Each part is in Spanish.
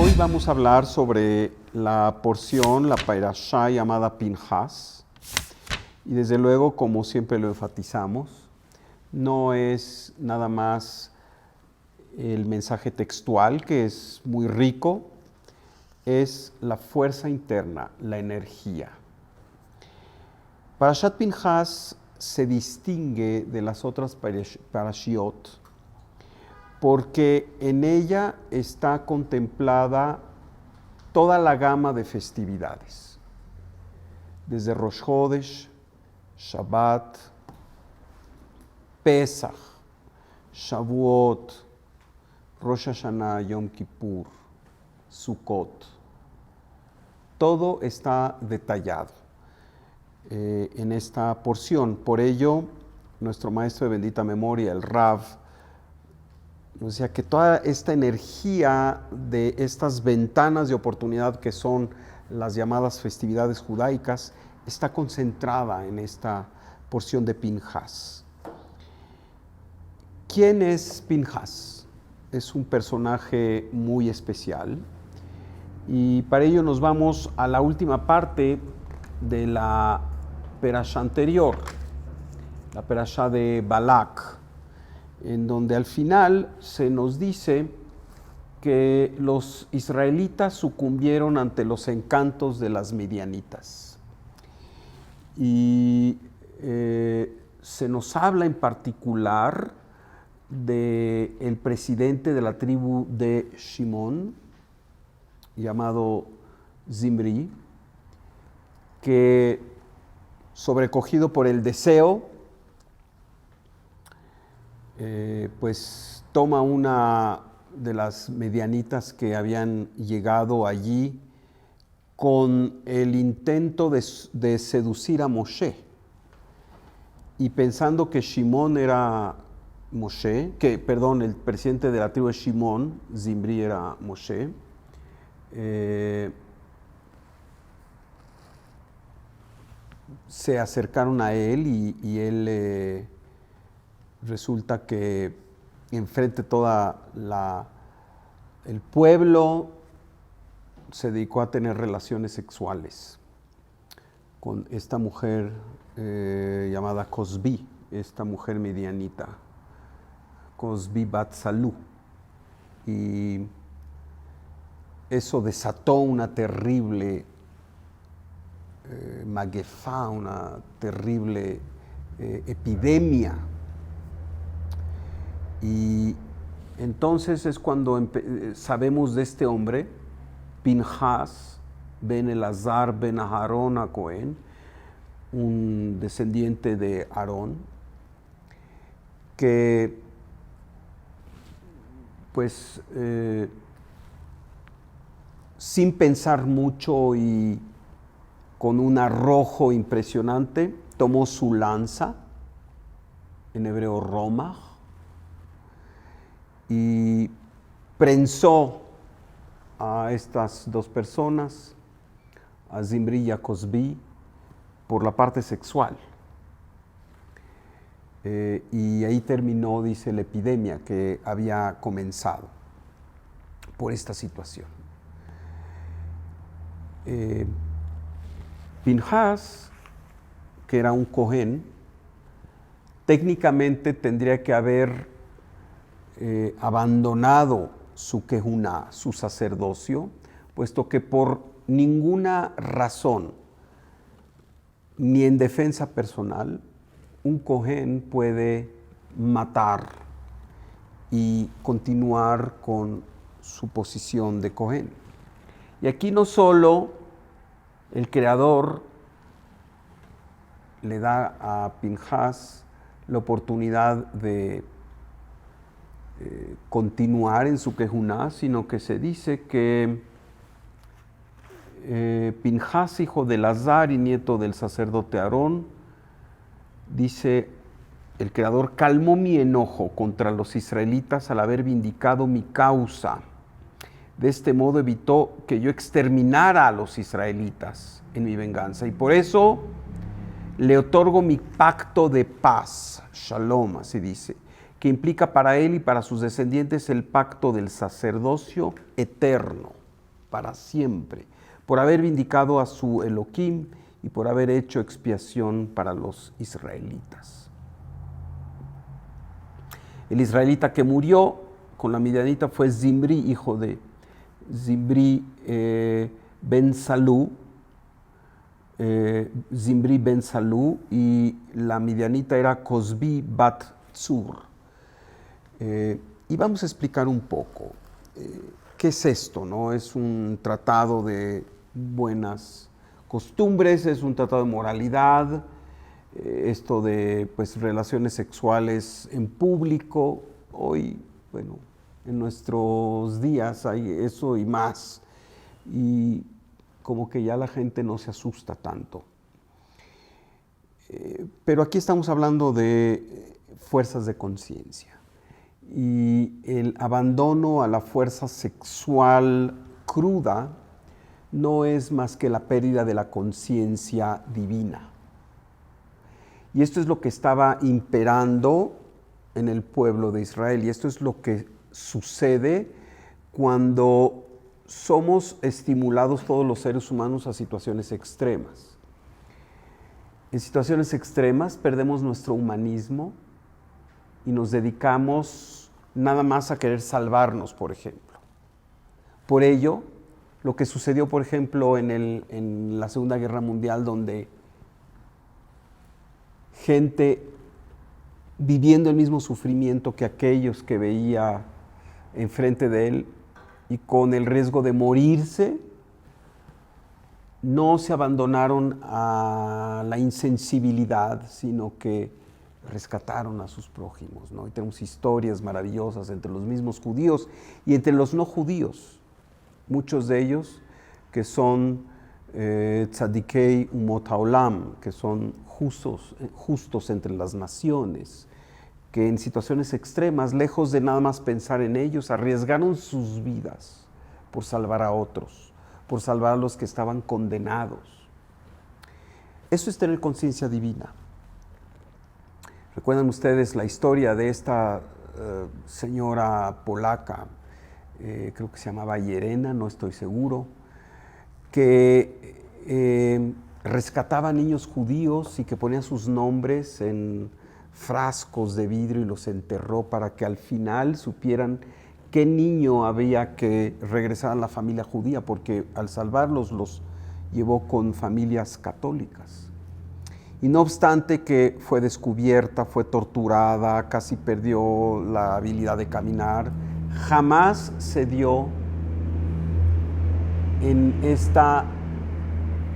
Hoy vamos a hablar sobre la porción, la Parashá llamada Pinhas. Y desde luego, como siempre lo enfatizamos, no es nada más el mensaje textual, que es muy rico, es la fuerza interna, la energía. Parashat Pinhas se distingue de las otras parashiot porque en ella está contemplada toda la gama de festividades, desde Rosh Chodesh, Shabbat, Pesach, Shavuot, Rosh Hashanah, Yom Kippur, Sukkot. Todo está detallado en esta porción. Por ello, nuestro maestro de bendita memoria, el Rav, nos decía que toda esta energía de estas ventanas de oportunidad que son las llamadas festividades judaicas está concentrada en esta porción de Pinhas. ¿Quién es Pinhas? Es un personaje muy especial y para ello nos vamos a la última parte de la perashá anterior, la perashá de Balak, en donde al final se nos dice que los israelitas sucumbieron ante los encantos de las midianitas. Y se nos habla en particular del presidente de la tribu de Shimón, llamado Zimri, que sobrecogido por el deseo, pues toma una de las medianitas que habían llegado allí con el intento de seducir a Moshe. Y pensando que Shimón era Moshe, el presidente de la tribu de Shimón, Zimri, era Moshe, se acercaron a él y él resulta que enfrente toda el pueblo se dedicó a tener relaciones sexuales con esta mujer llamada Cosbi, esta mujer midianita, Cosbi Bat Salú. Y eso desató una terrible maguefá, una terrible epidemia. Y entonces es cuando sabemos de este hombre, Pinhas ben Elazar ben Aharón a Cohen, un descendiente de Aarón, que pues sin pensar mucho y con un arrojo impresionante, tomó su lanza, en hebreo romach, y prensó a estas dos personas, a Zimri y a Cosbi, por la parte sexual. Y ahí terminó, dice, la epidemia que había comenzado por esta situación. Pinhas, que era un Cohen, técnicamente tendría que haber abandonado su kehuná, su sacerdocio, puesto que por ninguna razón, ni en defensa personal, un Cohen puede matar y continuar con su posición de Cohen. Y aquí no solo el Creador le da a Pinhas la oportunidad de continuar en su kehuná, sino que se dice que Pinhas, hijo de Elazar y nieto del sacerdote Aarón, dice, el Creador calmó mi enojo contra los israelitas al haber vindicado mi causa. De este modo evitó que yo exterminara a los israelitas en mi venganza. Y por eso le otorgo mi pacto de paz, shalom, así dice, que implica para él y para sus descendientes el pacto del sacerdocio eterno. para siempre, por haber vindicado a su Elohim y por haber hecho expiación para los israelitas. El israelita que murió con la midianita fue Zimri, hijo de Zimri ben Salú, y la midianita era Cosbi bat Tzur. Y vamos a explicar un poco qué es esto, ¿no? Es un tratado de buenas costumbres, es un tratado de moralidad, esto de pues, relaciones sexuales en público. Hoy, bueno, en nuestros días hay eso y más, y como que ya la gente no se asusta tanto. Pero aquí estamos hablando de fuerzas de conciencia. Y el abandono a la fuerza sexual cruda no es más que la pérdida de la conciencia divina. Y esto es lo que estaba imperando en el pueblo de Israel. Y esto es lo que sucede cuando somos estimulados todos los seres humanos a situaciones extremas. En situaciones extremas perdemos nuestro humanismo y nos dedicamos nada más a querer salvarnos, por ejemplo. Por ello, lo que sucedió, por ejemplo, en la Segunda Guerra Mundial, donde gente viviendo el mismo sufrimiento que aquellos que veía enfrente de él y con el riesgo de morirse, no se abandonaron a la insensibilidad, sino que rescataron a sus prójimos, ¿no? Y tenemos historias maravillosas entre los mismos judíos y entre los no judíos, muchos de ellos que son tzadikei umot haolam, que son justos entre las naciones, que en situaciones extremas, lejos de nada más pensar en ellos, arriesgaron sus vidas por salvar a otros, por salvar a los que estaban condenados. Eso es tener conciencia divina. ¿Recuerdan ustedes la historia de esta señora polaca, creo que se llamaba Yerena, no estoy seguro, que rescataba niños judíos y que ponía sus nombres en frascos de vidrio y los enterró para que al final supieran qué niño había que regresar a la familia judía, porque al salvarlos los llevó con familias católicas. Y no obstante que fue descubierta, fue torturada, casi perdió la habilidad de caminar, jamás cedió en esta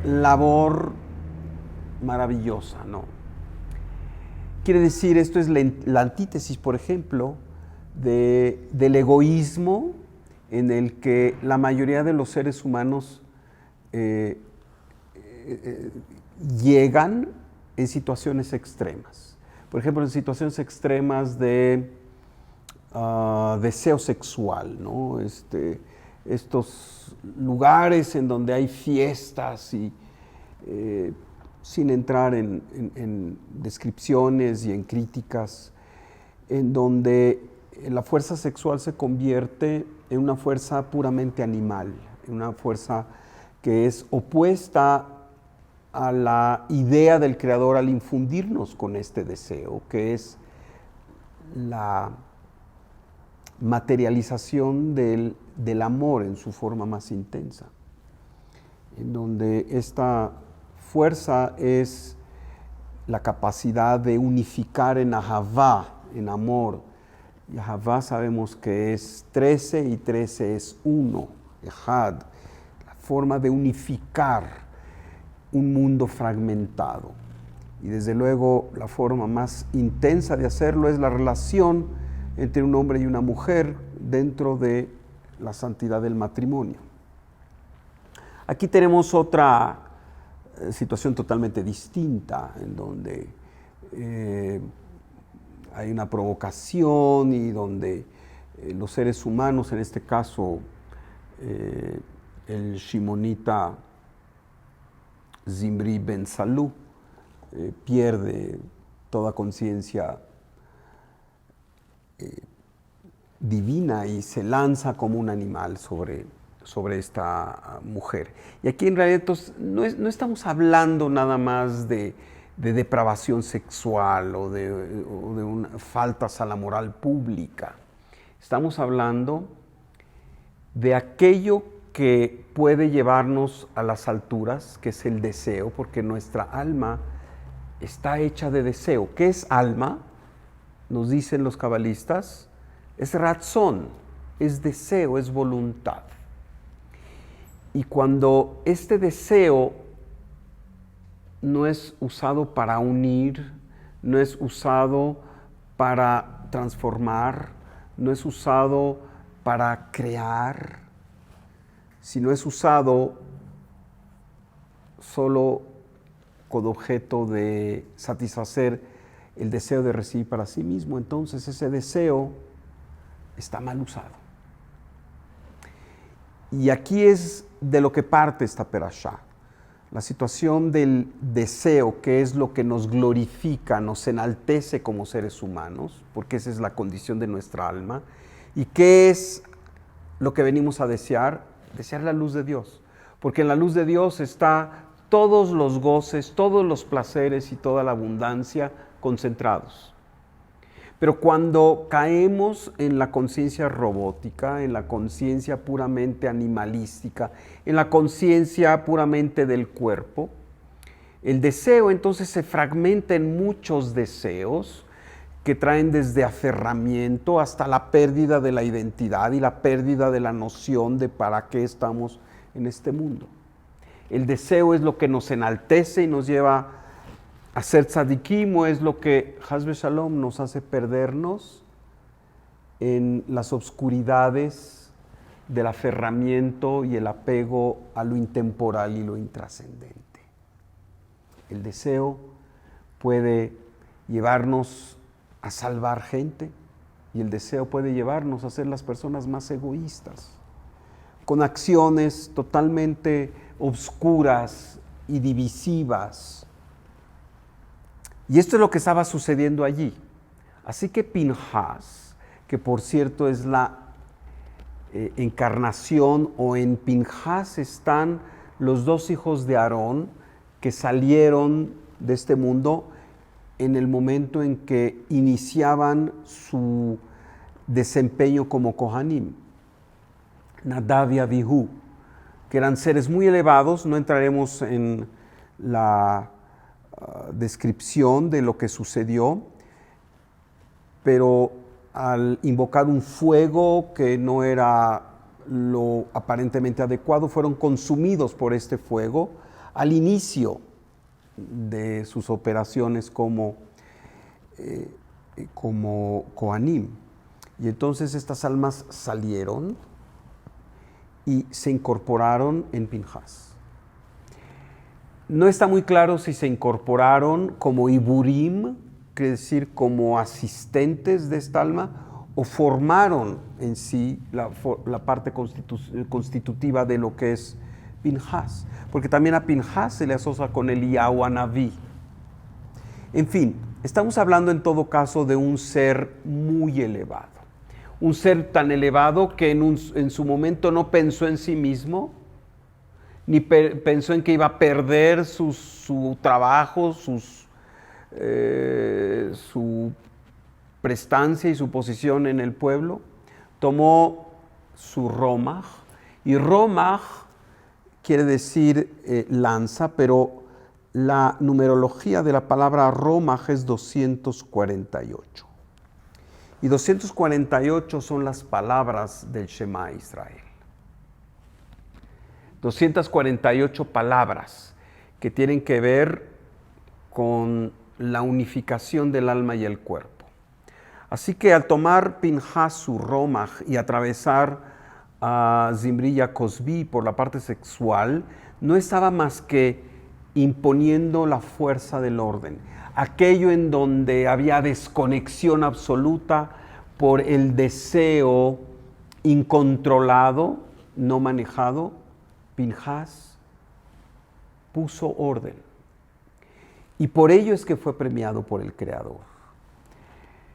labor maravillosa, ¿no? Quiere decir, esto es la antítesis, por ejemplo, del egoísmo en el que la mayoría de los seres humanos llegan en situaciones extremas. Por ejemplo, en situaciones extremas de deseo sexual, ¿no? Estos lugares en donde hay fiestas y sin entrar en descripciones y en críticas, en donde la fuerza sexual se convierte en una fuerza puramente animal, en una fuerza que es opuesta a la idea del Creador al infundirnos con este deseo, que es la materialización del amor en su forma más intensa, en donde esta fuerza es la capacidad de unificar en ahavá, en amor. Y ahavá sabemos que es 13 y 13 es 1, ejad, la forma de unificar un mundo fragmentado. Y desde luego la forma más intensa de hacerlo es la relación entre un hombre y una mujer dentro de la santidad del matrimonio. Aquí tenemos otra situación totalmente distinta, en donde hay una provocación y donde los seres humanos, en este caso el shimonita Zimri ben Salú, pierde toda conciencia divina y se lanza como un animal sobre sobre esta mujer. Y aquí en realidad entonces, no estamos hablando nada más de depravación sexual o de faltas a la moral pública. Estamos hablando de aquello que puede llevarnos a las alturas, que es el deseo, porque nuestra alma está hecha de deseo. ¿Qué es alma? Nos dicen los cabalistas, es razón, es deseo, es voluntad. Y cuando este deseo no es usado para unir, no es usado para transformar, no es usado para crear, sino es usado solo con objeto de satisfacer el deseo de recibir para sí mismo, entonces ese deseo está mal usado. Y aquí es de lo que parte esta perashá. La situación del deseo, que es lo que nos glorifica, nos enaltece como seres humanos, porque esa es la condición de nuestra alma. ¿Y qué es lo que venimos a desear? Desear la luz de Dios. Porque en la luz de Dios está todos los goces, todos los placeres y toda la abundancia concentrados. Pero cuando caemos en la conciencia robótica, en la conciencia puramente animalística, en la conciencia puramente del cuerpo, el deseo entonces se fragmenta en muchos deseos que traen desde aferramiento hasta la pérdida de la identidad y la pérdida de la noción de para qué estamos en este mundo. El deseo es lo que nos enaltece y nos lleva a ser tzadikim, o es lo que Haz Shalom nos hace perdernos en las obscuridades del aferramiento y el apego a lo intemporal y lo intrascendente. El deseo puede llevarnos a salvar gente y el deseo puede llevarnos a ser las personas más egoístas, con acciones totalmente obscuras y divisivas. Y esto es lo que estaba sucediendo allí. Así que Pinhas, que por cierto es la encarnación, o en Pinhas están los dos hijos de Aarón que salieron de este mundo en el momento en que iniciaban su desempeño como Kohanim, Nadav y Abihu, que eran seres muy elevados. No entraremos en la descripción de lo que sucedió, pero al invocar un fuego que no era lo aparentemente adecuado, fueron consumidos por este fuego al inicio de sus operaciones como Kohanim. Y entonces estas almas salieron y se incorporaron en Pinhas. No está muy claro si se incorporaron como Iburim, quiere decir como asistentes de esta alma, o formaron en sí la parte constitutiva de lo que es Pinhas, porque también a Pinhas se le asocia con Eliyahu Hanaví. En fin, estamos hablando en todo caso de un ser muy elevado, un ser tan elevado que en su momento no pensó en sí mismo, ni pensó en que iba a perder su trabajo, su prestancia y su posición en el pueblo. Tomó su Romaj, y Romaj quiere decir lanza, pero la numerología de la palabra Romaj es 248. Y 248 son las palabras del Shema Israel. 248 palabras que tienen que ver con la unificación del alma y el cuerpo. Así que al tomar Pinhas su Romaj y atravesar a Zimri y a Cosbi por la parte sexual, no estaba más que imponiendo la fuerza del orden, aquello en donde había desconexión absoluta por el deseo incontrolado, no manejado. Pinhas puso orden, y por ello es que fue premiado por el Creador.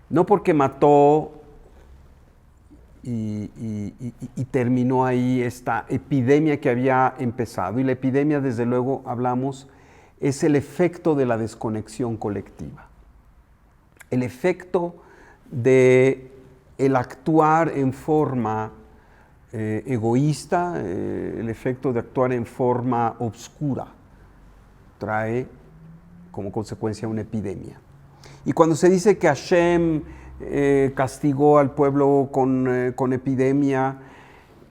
No porque mató y terminó ahí esta epidemia que había empezado. Y la epidemia, desde luego, hablamos, es el efecto de la desconexión colectiva. El efecto de el actuar en forma egoísta, el efecto de actuar en forma obscura, trae como consecuencia una epidemia. Y cuando se dice que Hashem castigó al pueblo con epidemia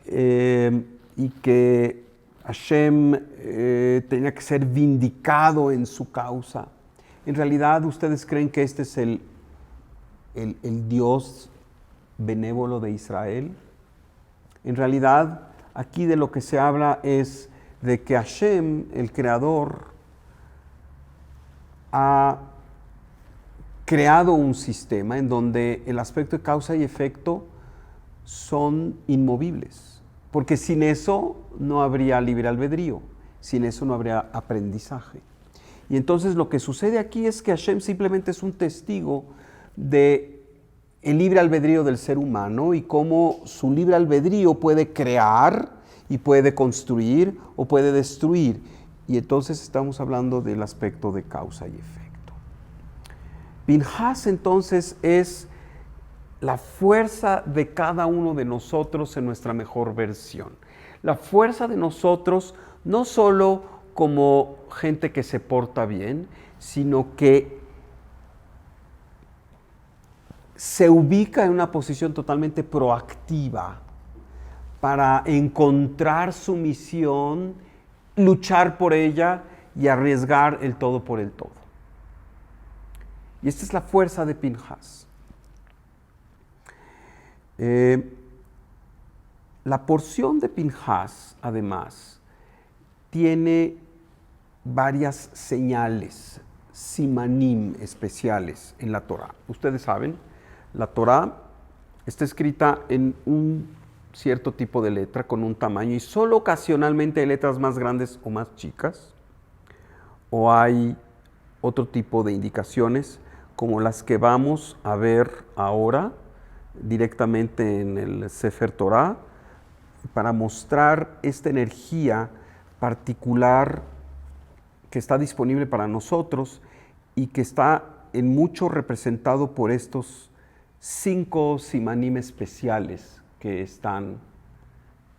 y que Hashem tenía que ser vindicado en su causa, ¿en realidad ustedes creen que este es el Dios benévolo de Israel? En realidad, aquí de lo que se habla es de que Hashem, el Creador, ha creado un sistema en donde el aspecto de causa y efecto son inmovibles, porque sin eso no habría libre albedrío, sin eso no habría aprendizaje. Y entonces lo que sucede aquí es que Hashem simplemente es un testigo de el libre albedrío del ser humano y cómo su libre albedrío puede crear y puede construir o puede destruir. Y entonces estamos hablando del aspecto de causa y efecto. Pinhas entonces es la fuerza de cada uno de nosotros en nuestra mejor versión. La fuerza de nosotros no solo como gente que se porta bien, sino que se ubica en una posición totalmente proactiva para encontrar su misión, luchar por ella y arriesgar el todo por el todo. Y esta es la fuerza de Pinhas. La porción de Pinhas, además, tiene varias señales, simanim especiales en la Torá. Ustedes saben, la Torá está escrita en un cierto tipo de letra con un tamaño y solo ocasionalmente hay letras más grandes o más chicas, o hay otro tipo de indicaciones como las que vamos a ver ahora directamente en el Sefer Torá para mostrar esta energía particular que está disponible para nosotros y que está en mucho representado por estos 5 simanim especiales que están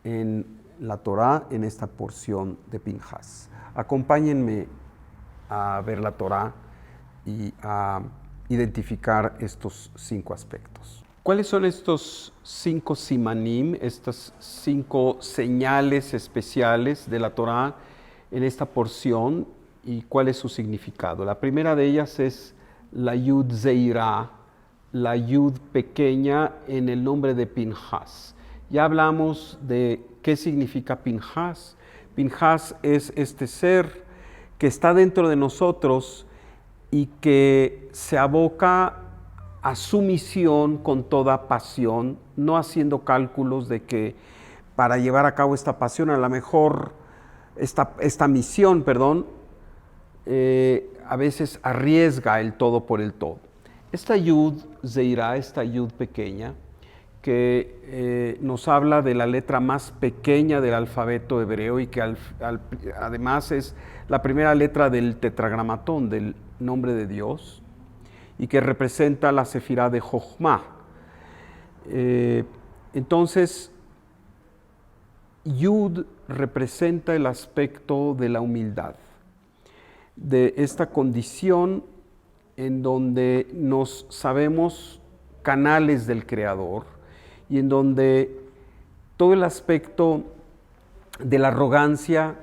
en la Torá, en esta porción de Pinhas. Acompáñenme a ver la Torá y a identificar estos 5 aspectos. ¿Cuáles son estos 5 simanim, estas 5 señales especiales de la Torá en esta porción y cuál es su significado? La primera de ellas es la Yud Zeirá, la Yud pequeña en el nombre de Pinhas. Ya hablamos de qué significa Pinhas. Pinhas es este ser que está dentro de nosotros y que se aboca a su misión con toda pasión, no haciendo cálculos de que para llevar a cabo esta pasión, a lo mejor esta misión, a veces arriesga el todo por el todo. Esta Yud Zeirá, esta Yud pequeña, que nos habla de la letra más pequeña del alfabeto hebreo y que además es la primera letra del tetragramatón, del nombre de Dios, y que representa la sefirá de Jochma. Entonces, Yud representa el aspecto de la humildad, de esta condición en donde nos sabemos canales del Creador y en donde todo el aspecto de la arrogancia,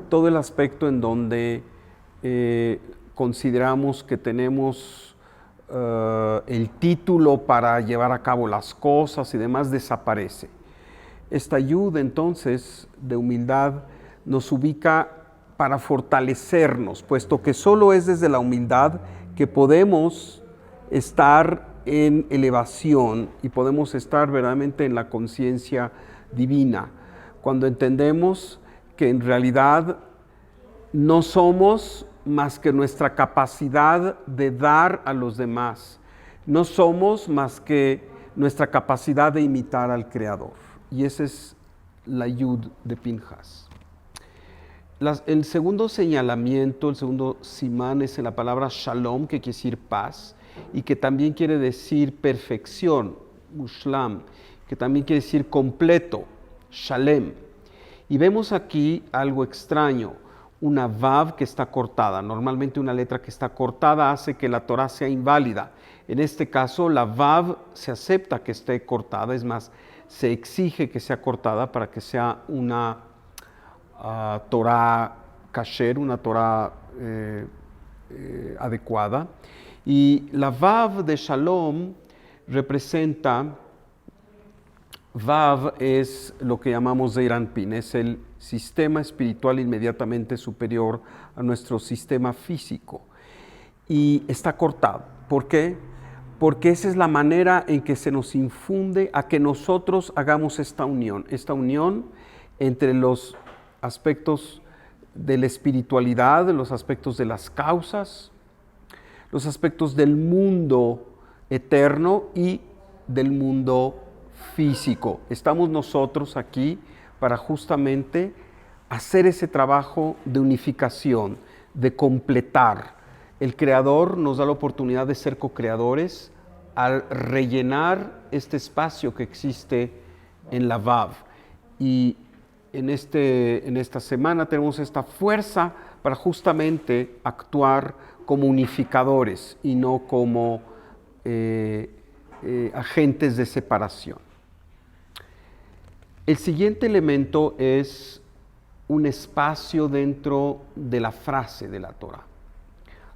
todo el aspecto en donde consideramos que tenemos el título para llevar a cabo las cosas y demás, desaparece. Esta ayuda entonces de humildad nos ubica para fortalecernos, puesto que solo es desde la humildad que podemos estar en elevación y podemos estar verdaderamente en la conciencia divina, cuando entendemos que en realidad no somos más que nuestra capacidad de dar a los demás, no somos más que nuestra capacidad de imitar al Creador. Y ese es la Yud de Pinjas. El segundo señalamiento, el segundo simán es en la palabra shalom, que quiere decir paz, y que también quiere decir perfección, mushlam, que también quiere decir completo, shalem. Y vemos aquí algo extraño, una vav que está cortada. Normalmente una letra que está cortada hace que la Torah sea inválida. En este caso, la vav se acepta que esté cortada, es más, se exige que sea cortada para que sea una Torah kasher, una Torah adecuada. Y la vav de shalom representa, vav es lo que llamamos Zeir Anpin, es el sistema espiritual inmediatamente superior a nuestro sistema físico. Y está cortado. ¿Por qué? Porque esa es la manera en que se nos infunde a que nosotros hagamos esta unión entre los aspectos de la espiritualidad, los aspectos de las causas, los aspectos del mundo eterno y del mundo físico. Estamos nosotros aquí para justamente hacer ese trabajo de unificación, de completar. El Creador nos da la oportunidad de ser co-creadores al rellenar este espacio que existe en la Vav. Y en esta semana tenemos esta fuerza para justamente actuar como unificadores y no como agentes de separación. El siguiente elemento es un espacio dentro de la frase de la Torah.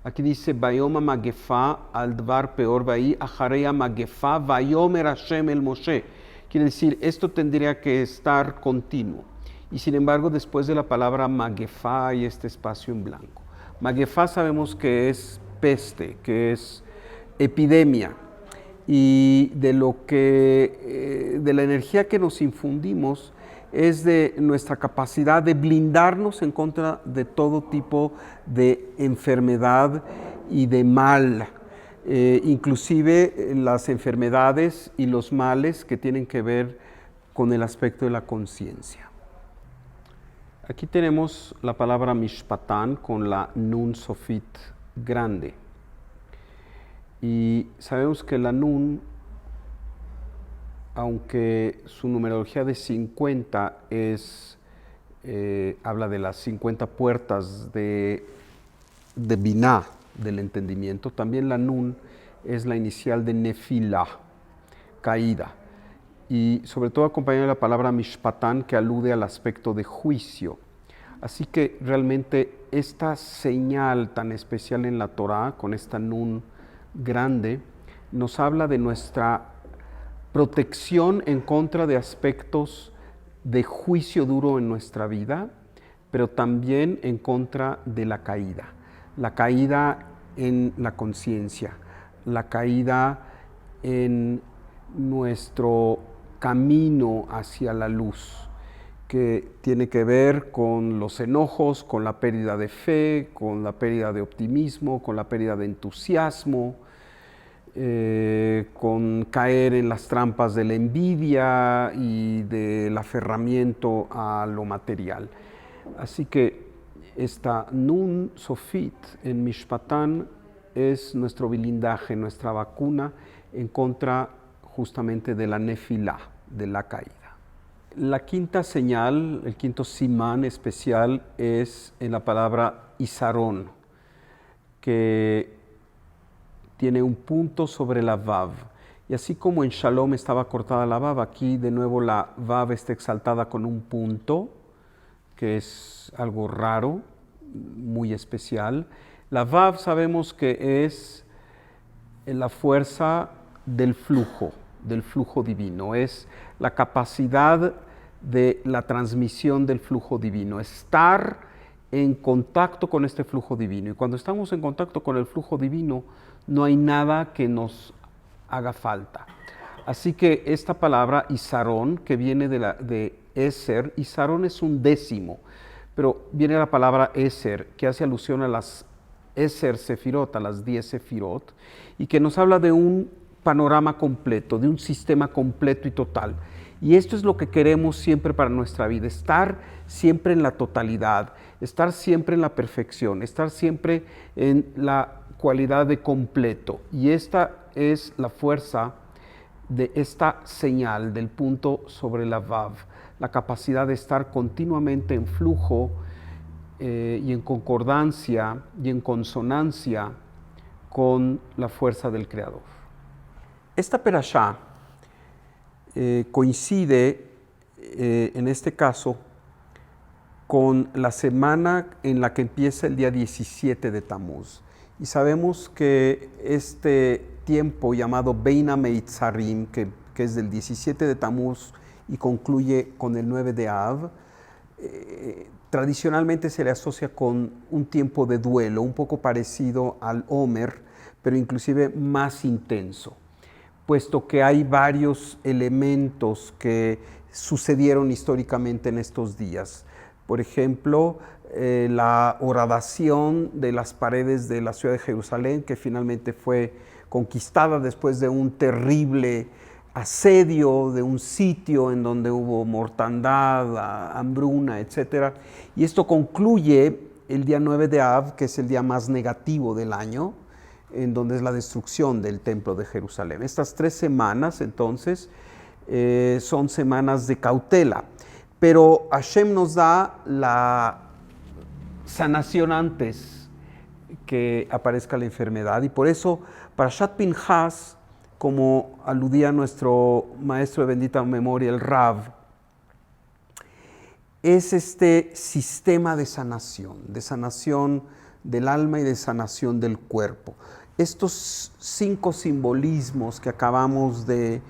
Aquí dice, Vayoma Magefa al Dvar Peor Vai, Ajareya Magefa, Vayomer Hashem el Moshe. Quiere decir, esto tendría que estar continuo. Y sin embargo, después de la palabra Magefa hay este espacio en blanco. Magefa sabemos que es peste, que es epidemia. Y de la energía que nos infundimos es de nuestra capacidad de blindarnos en contra de todo tipo de enfermedad y de mal, inclusive las enfermedades y los males que tienen que ver con el aspecto de la conciencia. Aquí tenemos la palabra mishpatán con la nun sofit grande. Y sabemos que la nun, aunque su numerología de 50 habla de las 50 puertas de Binah, del entendimiento, también la nun es la inicial de Nefila, caída. Y sobre todo acompañada de la palabra mishpatán, que alude al aspecto de juicio. Así que realmente esta señal tan especial en la Torah, con esta nun grande, nos habla de nuestra protección en contra de aspectos de juicio duro en nuestra vida, pero también en contra de la caída en la conciencia, la caída en nuestro camino hacia la luz, que tiene que ver con los enojos, con la pérdida de fe, con la pérdida de optimismo, con la pérdida de entusiasmo, con caer en las trampas de la envidia y del aferramiento a lo material. Así que esta Nun Sofit en Mishpatán es nuestro blindaje, nuestra vacuna en contra justamente de la nefilá, de la caída. La quinta señal, el quinto simán especial es en la palabra Isarón, que tiene un punto sobre la Vav. Y así como en Shalom estaba cortada la Vav, aquí de nuevo la Vav está exaltada con un punto, que es algo raro, muy especial. La Vav sabemos que es la fuerza del flujo divino, es la capacidad de la transmisión del flujo divino, estar en contacto con este flujo divino. Y cuando estamos en contacto con el flujo divino, no hay nada que nos haga falta. Así que esta palabra Isarón, que viene de Eser, Isarón es un décimo, pero viene la palabra Eser, que hace alusión a las Eser Sefirot, a las 10 Sefirot, y que nos habla de un panorama completo, de un sistema completo y total. Y esto es lo que queremos siempre para nuestra vida, estar siempre en la totalidad, estar siempre en la perfección, estar siempre en la cualidad de completo. Y esta es la fuerza de esta señal del punto sobre la Vav, la capacidad de estar continuamente en flujo y en concordancia y en consonancia con la fuerza del Creador. Esta perashá coincide en este caso con la semana en la que empieza el día 17 de Tamuz. Y sabemos que este tiempo llamado Beina Meitzarim, que es del 17 de Tamuz y concluye con el 9 de Av, tradicionalmente se le asocia con un tiempo de duelo, un poco parecido al Omer, pero inclusive más intenso, puesto que hay varios elementos que sucedieron históricamente en estos días. Por ejemplo, la horadación de las paredes de la ciudad de Jerusalén, que finalmente fue conquistada después de un terrible asedio, de un sitio en donde hubo mortandad, hambruna, etc. Y esto concluye el día 9 de Av, que es el día más negativo del año, en donde es la destrucción del templo de Jerusalén. Estas 3 semanas, entonces, son semanas de cautela, pero Hashem nos da la sanación antes que aparezca la enfermedad, y por eso Parashat Pinhas, como aludía nuestro maestro de bendita memoria, el Rav, es este sistema de sanación del alma y de sanación del cuerpo. Estos 5 simbolismos que acabamos de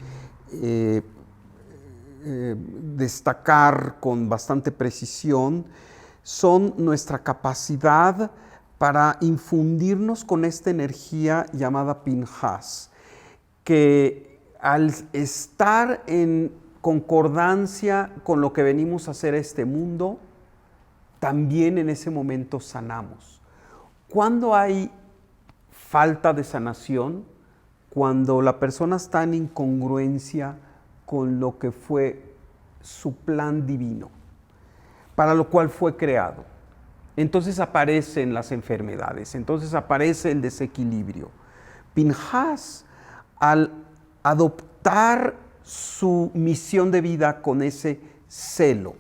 destacar con bastante precisión son nuestra capacidad para infundirnos con esta energía llamada Pinhas, que al estar en concordancia con lo que venimos a hacer a este mundo, también en ese momento sanamos. Cuando hay falta de sanación, cuando la persona está en incongruencia con lo que fue su plan divino, para lo cual fue creado, entonces aparecen las enfermedades, entonces aparece el desequilibrio. Pinhas, al adoptar su misión de vida con ese celo,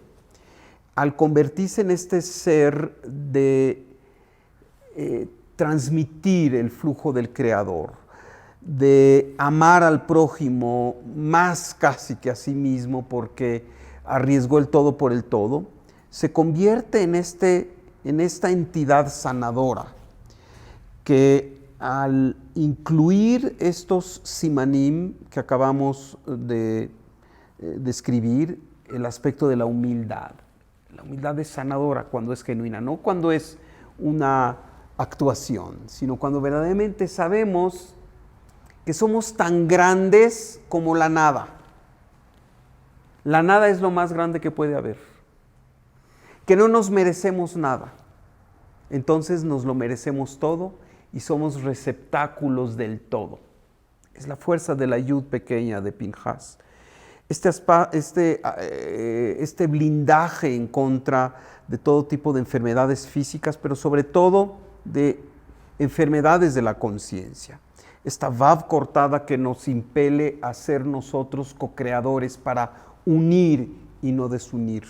al convertirse en este ser de transmitir el flujo del Creador, de amar al prójimo más casi que a sí mismo porque arriesgó el todo por el todo, se convierte en esta entidad sanadora que al incluir estos simanim que acabamos de describir, el aspecto de la humildad es sanadora cuando es genuina, no cuando es una actuación, sino cuando verdaderamente sabemos que somos tan grandes como la nada. La nada es lo más grande que puede haber, que no nos merecemos nada, entonces nos lo merecemos todo y somos receptáculos del todo. Es la fuerza de la yud pequeña de Pinhas. Este blindaje en contra de todo tipo de enfermedades físicas, pero sobre todo de enfermedades de la conciencia. Esta vav cortada que nos impele a ser nosotros co-creadores para unir y no desunir,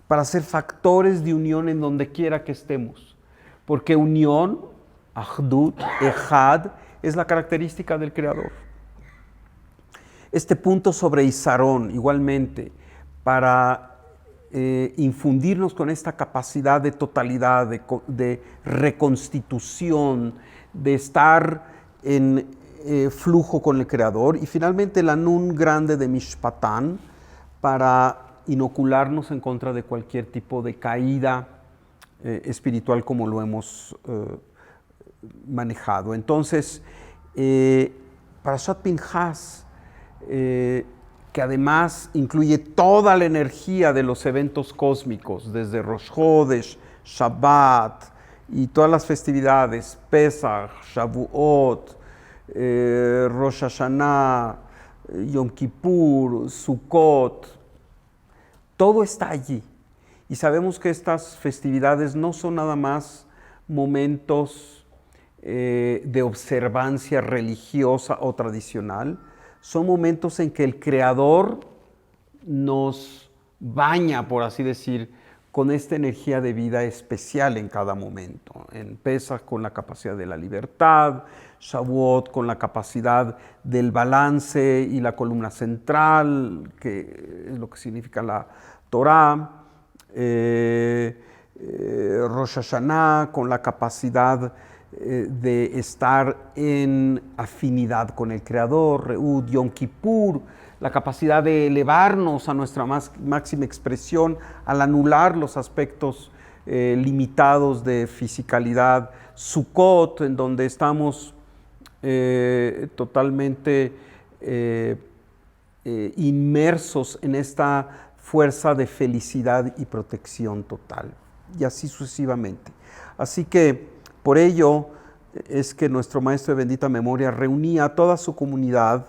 para ser factores de unión en donde quiera que estemos, porque unión, ahdut, ejad, es la característica del Creador. Este punto sobre Isarón, igualmente, para infundirnos con esta capacidad de totalidad, de reconstitución, de estar en flujo con el Creador, y finalmente la nun grande de Mishpatán, para inocularnos en contra de cualquier tipo de caída espiritual como lo hemos manejado. Entonces, Parashat Pinhas, que además incluye toda la energía de los eventos cósmicos, desde Rosh Chodesh, Shabbat y todas las festividades, Pesach, Shavuot, Rosh Hashanah, Yom Kippur, Sukkot, todo está allí. Y sabemos que estas festividades no son nada más momentos de observancia religiosa o tradicional, son momentos en que el Creador nos baña, por así decir, con esta energía de vida especial en cada momento. En Pesach con la capacidad de la libertad, Shavuot con la capacidad del balance y la columna central, que es lo que significa la Torah. Rosh Hashanah con la capacidad de estar en afinidad con el Creador, Reud, Yom Kippur, la capacidad de elevarnos a nuestra máxima expresión al anular los aspectos limitados de fisicalidad, Sukkot, en donde estamos totalmente inmersos en esta fuerza de felicidad y protección total, y así sucesivamente. Así que por ello es que nuestro Maestro de bendita memoria reunía a toda su comunidad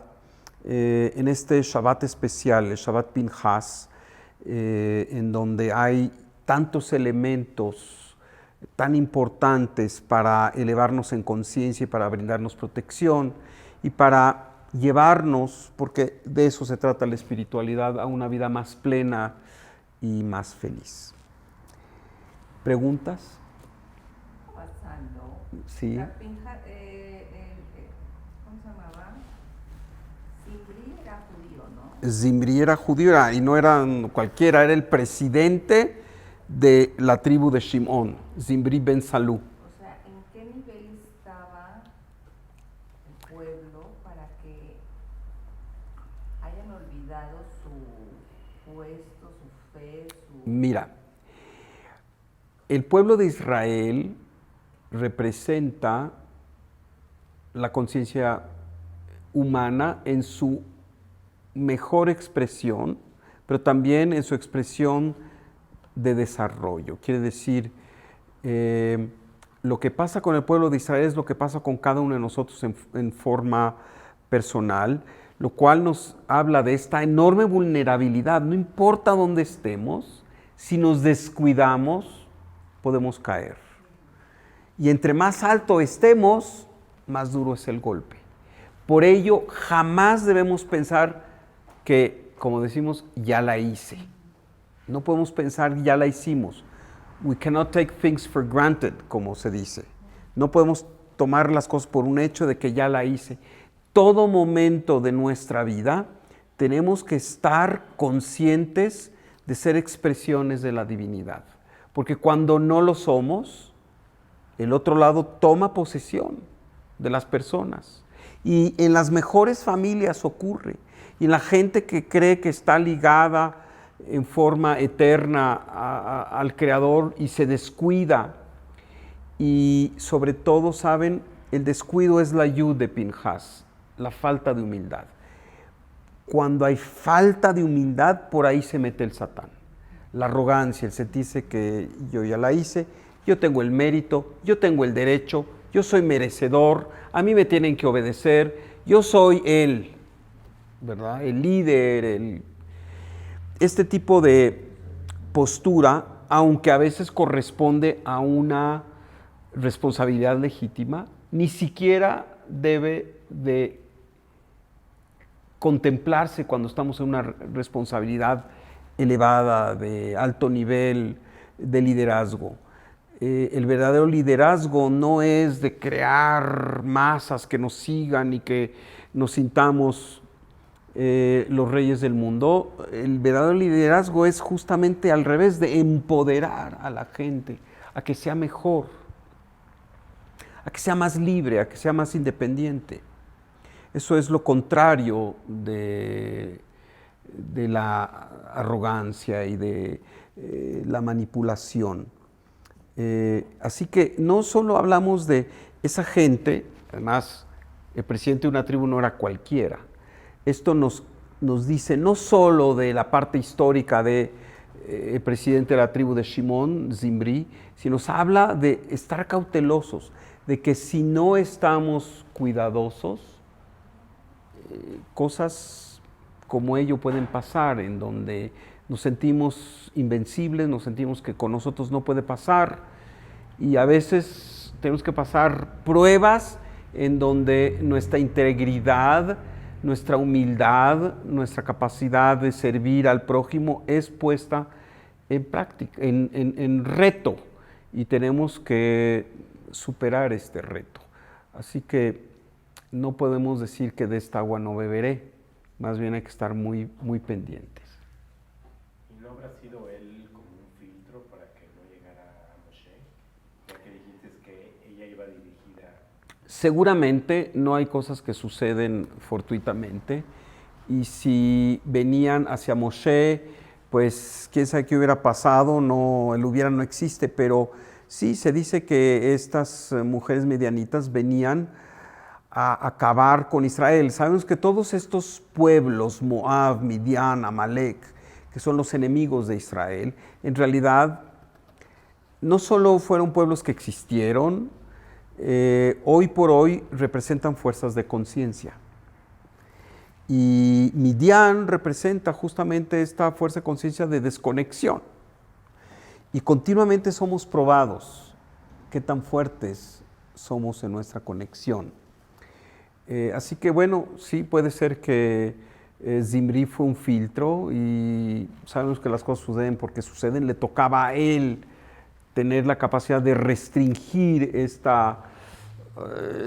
en este Shabbat especial, el Shabbat Pinchas, en donde hay tantos elementos tan importantes para elevarnos en conciencia y para brindarnos protección y para llevarnos, porque de eso se trata la espiritualidad, a una vida más plena y más feliz. ¿Preguntas? Pasando. Sí. La Pinja, ¿cómo se llamaba? Zimri era judío, ¿no? Zimri era judío y no era cualquiera, era el presidente de la tribu de Shimón, Zimri ben Salú. O sea, ¿en qué nivel estaba el pueblo para que hayan olvidado su puesto, su fe, su... Mira, el pueblo de Israel representa la conciencia humana en su mejor expresión, pero también en su expresión de desarrollo. Quiere decir, lo que pasa con el pueblo de Israel es lo que pasa con cada uno de nosotros en forma personal, lo cual nos habla de esta enorme vulnerabilidad. No importa dónde estemos, si nos descuidamos, podemos caer. Y entre más alto estemos, más duro es el golpe. Por ello, jamás debemos pensar que, como decimos, ya la hice. No podemos pensar ya la hicimos. We cannot take things for granted, como se dice. No podemos tomar las cosas por un hecho de que ya la hice. Todo momento de nuestra vida tenemos que estar conscientes de ser expresiones de la divinidad. Porque cuando no lo somos, el otro lado toma posesión de las personas. Y en las mejores familias ocurre. Y la gente que cree que está ligada en forma eterna al Creador y se descuida. Y sobre todo, ¿saben? El descuido es la yud de Pinchas, la falta de humildad. Cuando hay falta de humildad, por ahí se mete el Satán. La arrogancia, el sentirse que yo ya la hice, yo tengo el mérito, yo tengo el derecho, yo soy merecedor, a mí me tienen que obedecer, yo soy él, ¿verdad? El líder, Este tipo de postura, aunque a veces corresponde a una responsabilidad legítima, ni siquiera debe de contemplarse cuando estamos en una responsabilidad elevada, de alto nivel de liderazgo. El verdadero liderazgo no es de crear masas que nos sigan y que nos sintamos los reyes del mundo. El verdadero liderazgo es justamente al revés, de empoderar a la gente a que sea mejor, a que sea más libre, a que sea más independiente. Eso es lo contrario de la arrogancia y de la manipulación. Así que no solo hablamos de esa gente, además el presidente de una tribu no era cualquiera. Esto nos dice no solo de la parte histórica de presidente de la tribu de Shimón, Zimri, sino nos habla de estar cautelosos, de que si no estamos cuidadosos, cosas como ello pueden pasar, en donde nos sentimos invencibles, nos sentimos que con nosotros no puede pasar, y a veces tenemos que pasar pruebas en donde nuestra integridad, nuestra humildad, nuestra capacidad de servir al prójimo es puesta en práctica, en reto, y tenemos que superar este reto. Así que no podemos decir que de esta agua no beberé, más bien hay que estar muy, muy pendientes. ¿Y no habrá sido él como un filtro para que no llegara a Moshe? Ya que dijiste que ella iba dirigida. Seguramente no hay cosas que suceden fortuitamente, y si venían hacia Moshe, pues quién sabe qué hubiera pasado, no, el hubiera no existe, pero sí se dice que estas mujeres medianitas venían a acabar con Israel. Sabemos que todos estos pueblos, Moab, Midian, Amalek, que son los enemigos de Israel, en realidad no solo fueron pueblos que existieron, hoy por hoy representan fuerzas de conciencia. Y Midian representa justamente esta fuerza de conciencia de desconexión. Y continuamente somos probados qué tan fuertes somos en nuestra conexión. Así que bueno, sí puede ser que Zimri fue un filtro, y sabemos que las cosas suceden porque suceden. Le tocaba a él tener la capacidad de restringir este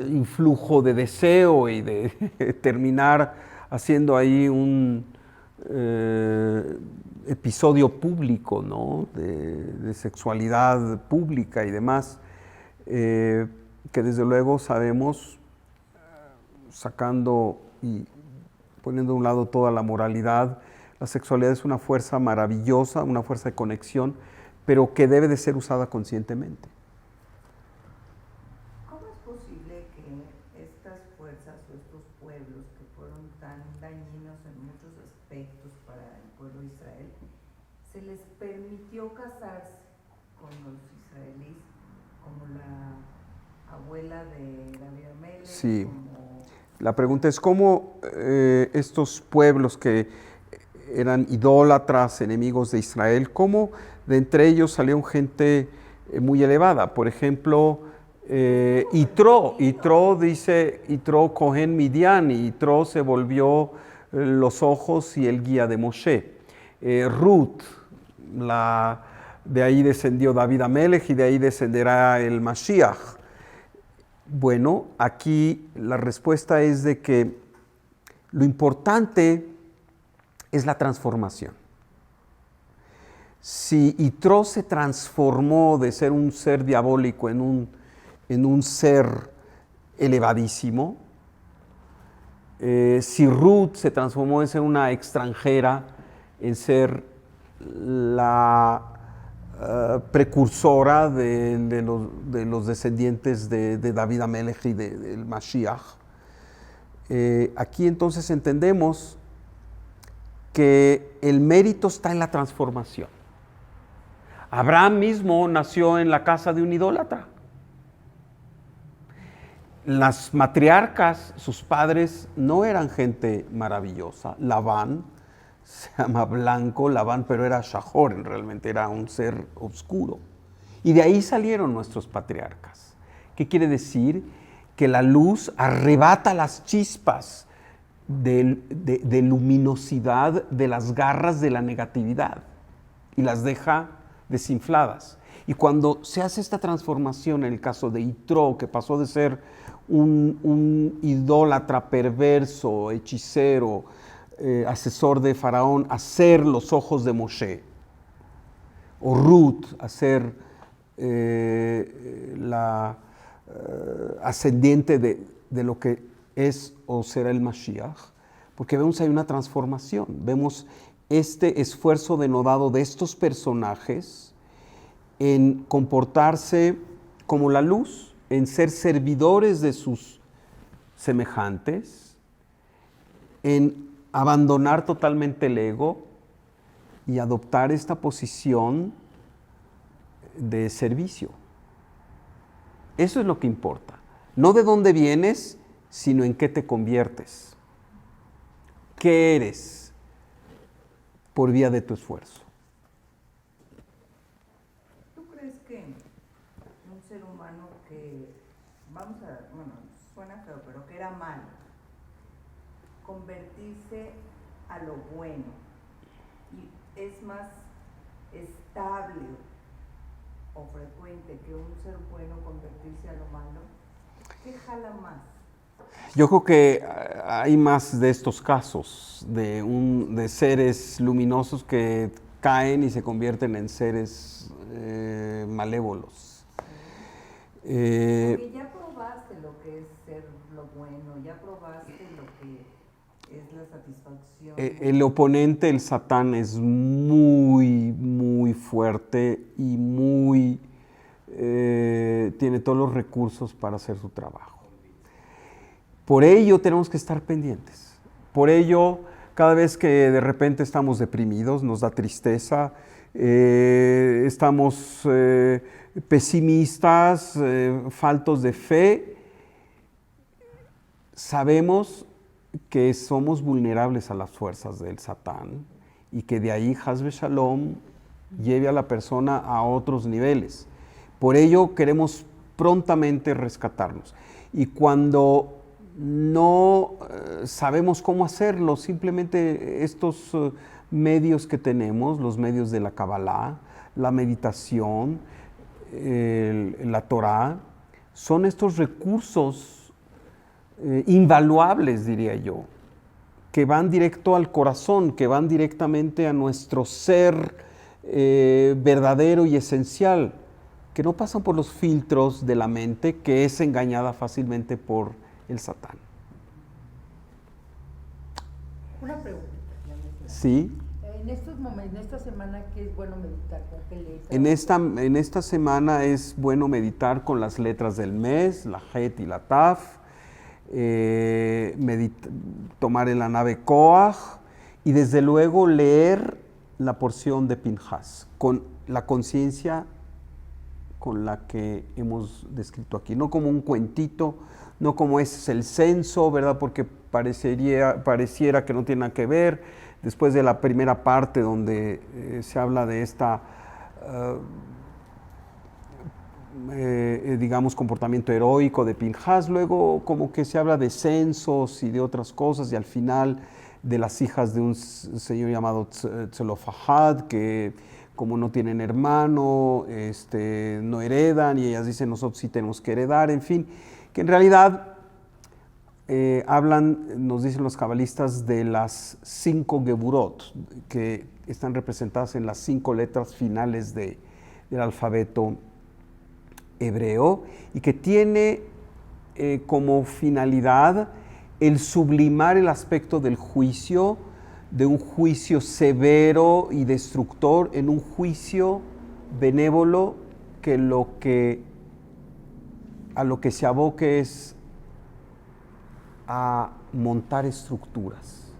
influjo de deseo y de terminar haciendo ahí un episodio público, ¿no? de sexualidad pública y demás, que desde luego sabemos, sacando y poniendo a un lado toda la moralidad, la sexualidad es una fuerza maravillosa, una fuerza de conexión, pero que debe de ser usada conscientemente. ¿Cómo es posible que estas fuerzas o estos pueblos que fueron tan dañinos en muchos aspectos para el pueblo de Israel, se les permitió casarse con los israelíes, como la abuela de David Amelech? Sí. Como... La pregunta es cómo estos pueblos que eran idólatras, enemigos de Israel, cómo de entre ellos salieron gente muy elevada. Por ejemplo, Yitro dice, Yitro Cohen Midian, y Yitro se volvió los ojos y el guía de Moshe. Ruth, de ahí descendió David Amelech, y de ahí descenderá el Mashiach. Bueno, aquí la respuesta es de que lo importante es la transformación. Si Yitro se transformó de ser un ser diabólico en un ser elevadísimo, si Ruth se transformó en ser una extranjera, en ser la precursora de los descendientes de David Amelech y del Mashiach, aquí entonces entendemos que el mérito está en la transformación. Abraham mismo nació en la casa de un idólatra. Las matriarcas, sus padres, no eran gente maravillosa. Labán se llama blanco, Labán, pero era Shahor, realmente era un ser oscuro. Y de ahí salieron nuestros patriarcas. ¿Qué quiere decir? Que la luz arrebata las chispas de luminosidad de las garras de la negatividad y las deja desinfladas. Y cuando se hace esta transformación, en el caso de Yitro, que pasó de ser un idólatra perverso, hechicero, asesor de Faraón, a ser los ojos de Moshe, o Ruth a ser la ascendiente de lo que es o será el Mashiach, porque vemos hay una transformación, vemos este esfuerzo denodado de estos personajes en comportarse como la luz, en ser servidores de sus semejantes, en abandonar totalmente el ego y adoptar esta posición de servicio. Eso es lo que importa. No de dónde vienes, sino en qué te conviertes. ¿Qué eres por vía de tu esfuerzo? ¿Tú crees que un ser humano que, bueno, suena feo, pero que era malo, convertirse a lo bueno y es más estable o frecuente que un ser bueno convertirse a lo malo? ¿Qué jala más? Yo creo que hay más de estos casos, de seres luminosos que caen y se convierten en seres malévolos. Porque ya probaste lo que es ser lo bueno, ya probaste lo que es la satisfacción. El oponente, el Satán, es muy, muy fuerte y muy tiene todos los recursos para hacer su trabajo. Por ello tenemos que estar pendientes. Por ello, cada vez que de repente estamos deprimidos, nos da tristeza, estamos pesimistas, faltos de fe, sabemos que somos vulnerables a las fuerzas del Satán y que de ahí Hasbe Shalom lleve a la persona a otros niveles. Por ello queremos prontamente rescatarnos. Y cuando no sabemos cómo hacerlo, simplemente estos medios que tenemos, los medios de la Kabbalah, la meditación, la Torah, son estos recursos invaluables, diría yo, que van directo al corazón, que van directamente a nuestro ser verdadero y esencial, que no pasan por los filtros de la mente, que es engañada fácilmente por el Satán. Una pregunta. Sí. En estos momentos, en esta semana, ¿qué es bueno meditar? ¿Con qué letra? En esta semana es bueno meditar con las letras del mes, la Het y la Taf, tomar en la nave Koach y desde luego leer la porción de Pinhas con la conciencia con la que hemos descrito aquí, no como un cuentito, no como ese es el censo, ¿verdad? Porque pareciera que no tiene nada que ver. Después de la primera parte donde se habla de esta, digamos, comportamiento heroico de Pinhas, luego como que se habla de censos y de otras cosas, y al final de las hijas de un señor llamado Tzelofahad, que como no tienen hermano, no heredan, y ellas dicen nosotros sí tenemos que heredar, en fin, que en realidad nos dicen los cabalistas, de las 5 geburot, que están representadas en las 5 letras finales del alfabeto hebreo, y que tiene como finalidad el sublimar el aspecto del juicio, de un juicio severo y destructor, en un juicio benévolo, que a lo que se aboque es a montar estructuras.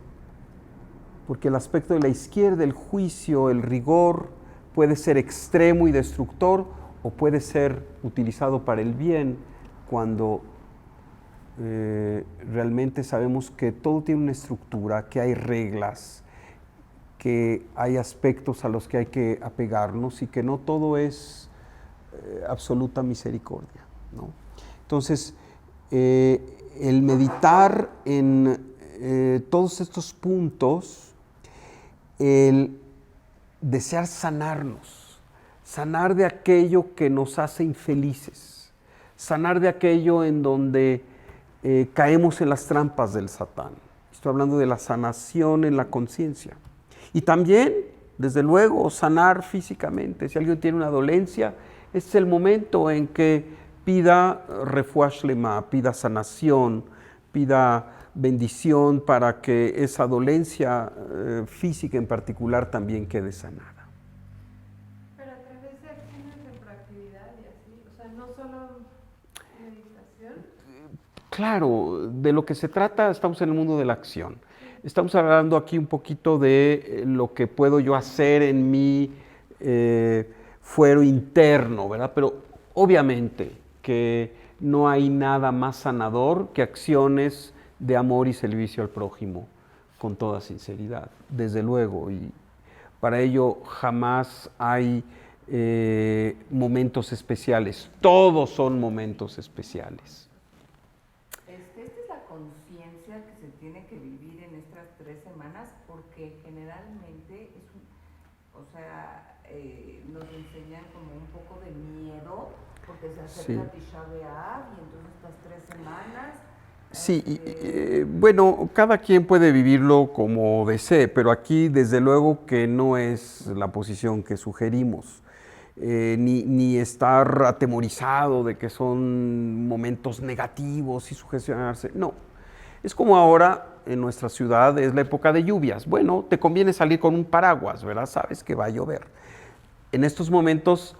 Porque el aspecto de la izquierda, el juicio, el rigor, puede ser extremo y destructor, o puede ser utilizado para el bien, cuando realmente sabemos que todo tiene una estructura, que hay reglas, que hay aspectos a los que hay que apegarnos y que no todo es absoluta misericordia, ¿no? Entonces, el meditar en todos estos puntos, el desear sanarnos, sanar de aquello que nos hace infelices, sanar de aquello en donde caemos en las trampas del Satán. Estoy hablando de la sanación en la conciencia. Y también, desde luego, sanar físicamente. Si alguien tiene una dolencia, este es el momento en que pida refuah shlema, pida sanación, pida bendición para que esa dolencia física en particular también quede sanada. Pero a través de acciones de proactividad y así, o sea, no solo meditación. Claro, de lo que se trata, estamos en el mundo de la acción. Estamos hablando aquí un poquito de lo que puedo yo hacer en mi fuero interno, ¿verdad? Pero obviamente que no hay nada más sanador que acciones de amor y servicio al prójimo, con toda sinceridad, desde luego. Y para ello jamás hay momentos especiales, todos son momentos especiales. Esta es la conciencia que se tiene que vivir en estas 3 semanas, porque generalmente nos enseñan como un poco de miedo, porque se acerca Tisha B'Av y entonces estas 3 semanas. Sí, bueno, cada quien puede vivirlo como desee, pero aquí desde luego que no es la posición que sugerimos. Ni estar atemorizado de que son momentos negativos y sugestionarse. No, es como ahora en nuestra ciudad es la época de lluvias. Bueno, te conviene salir con un paraguas, ¿verdad? Sabes que va a llover. En estos momentos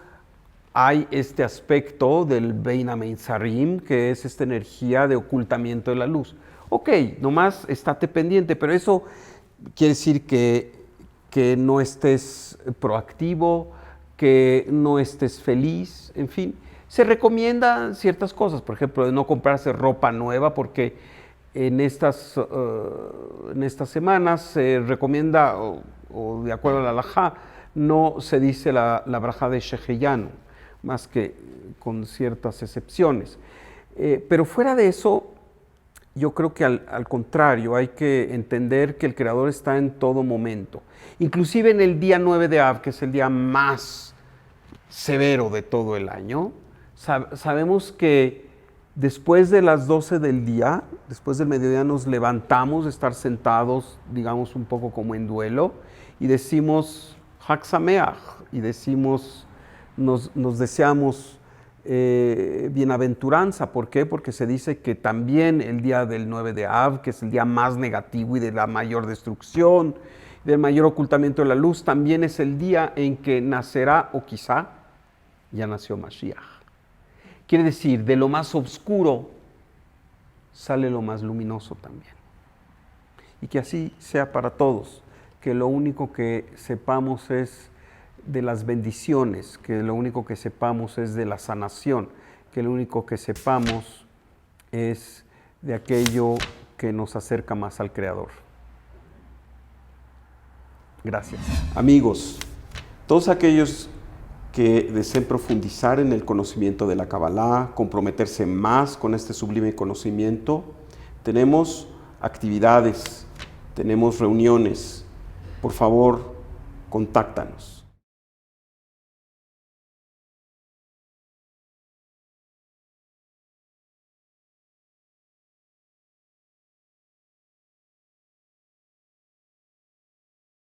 hay este aspecto del Bein HaMeitzarim, que es esta energía de ocultamiento de la luz. Ok, nomás estate pendiente, pero eso quiere decir que no estés proactivo, que no estés feliz, en fin. Se recomiendan ciertas cosas, por ejemplo, de no comprarse ropa nueva, porque en estas semanas se recomienda, o de acuerdo a la halajá, no se dice la brajá de Sheheyanu, más que con ciertas excepciones. Pero fuera de eso, yo creo que al contrario, hay que entender que el Creador está en todo momento. Inclusive en el día 9 de Av, que es el día más severo de todo el año, sabemos que después de las 12 del día, después del mediodía, nos levantamos de estar sentados, digamos un poco como en duelo, y decimos Hag Sameach, y decimos, nos deseamos bienaventuranza. ¿Por qué? Porque se dice que también el día del 9 de Av, que es el día más negativo y de la mayor destrucción, del mayor ocultamiento de la luz, también es el día en que nacerá, o quizá ya nació Mashiach. Quiere decir, de lo más oscuro sale lo más luminoso también. Y que así sea para todos, que lo único que sepamos es de las bendiciones, que lo único que sepamos es de la sanación, que lo único que sepamos es de aquello que nos acerca más al Creador. Gracias. Amigos, todos aquellos que deseen profundizar en el conocimiento de la Kabbalah, comprometerse más con este sublime conocimiento, tenemos actividades, tenemos reuniones. Por favor, contáctanos.